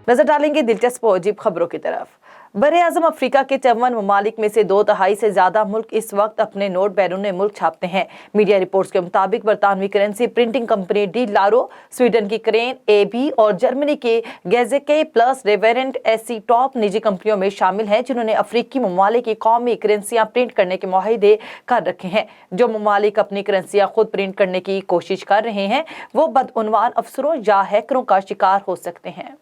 नजर डालेंगे दिलचस्प और अजीब खबरों की तरफ। बरे आजम अफ्रीका के 54 ममालिक में से 2/3 से ज्यादा मुल्क इस वक्त अपने नोट बैरून मुल्क छापते हैं। मीडिया रिपोर्ट्स के मुताबिक बरतानवी currency printing company De La Rue, Sweden की क्रेन एबी और जर्मनी के गेजेके प्लस रेवेरेंट ऐसी टॉप निजी कंपनियों में शामिल हैं जिन्होंने अफ्रीकी ममालिक की कौमी करेंसियां प्रिंट करने के मुआहदे कर रखे हैं। जो ममालिक अपनी करेंसियां खुद प्रिंट करने की कोशिश कर रहे हैं वो बदउनवान अफसरों या हैकरों का शिकार हो सकते हैं।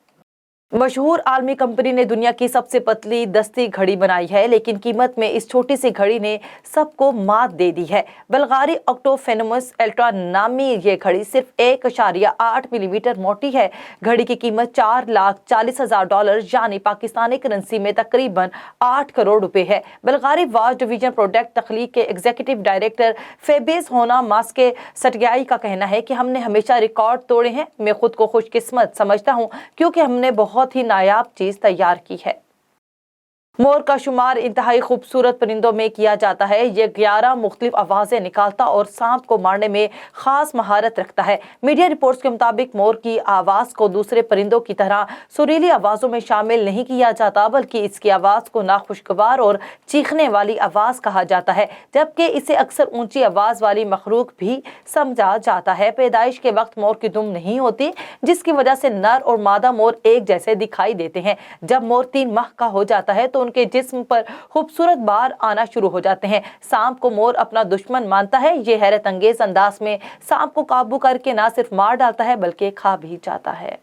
मशहूर आलमी कंपनी ने दुनिया की सबसे पतली दस्ती घड़ी बनाई है, लेकिन कीमत में इस छोटी सी घड़ी ने सबको मात दे दी है। बल्गारी ऑक्टोफेनोमस अल्ट्रा नामी ये घड़ी सिर्फ 1.8 मिलीमीटर मोटी है। घड़ी की कीमत $4,40,000 यानी पाकिस्तानी करेंसी में तकरीबन 8 करोड़ रुपए है। बल्गारी वॉच डिवीजन प्रोडक्ट तख्लीक के एग्जीक्यूटिव डायरेक्टर फेबेस होना मास्के सटग्याई का कहना है कि हमने हमेशा रिकॉर्ड तोड़े हैं। मैं खुद को खुशकिस्मत समझता हूँ क्योंकि हमने बहुत ही नायाब चीज तैयार की है। मोर का शुमार इंतहाई खूबसूरत परिंदों में किया जाता है। ये 11 मुख्तलिफ आवाजें निकालता और सांप को मारने में खास महारत रखता है। मीडिया रिपोर्ट्स के मुताबिक मोर की आवाज को दूसरे परिंदों की तरह सुरीली आवाजों में शामिल नहीं किया जाता, बल्कि इसकी आवाज को नाखुशगवार और चीखने वाली आवाज कहा जाता है, जबकि इसे अक्सर ऊंची आवाज वाली मखलूक भी समझा जाता है। पैदाइश के वक्त मोर की दुम नहीं होती, जिसकी वजह से नर और मादा मोर एक जैसे दिखाई देते हैं। जब मोर 3 माह का हो जाता है तो उनके जिस्म पर खूबसूरत बार आना शुरू हो जाते हैं। सांप को मोर अपना दुश्मन मानता है। ये हैरत अंगेज अंदाज में सांप को काबू करके न सिर्फ मार डालता है बल्कि खा भी जाता है।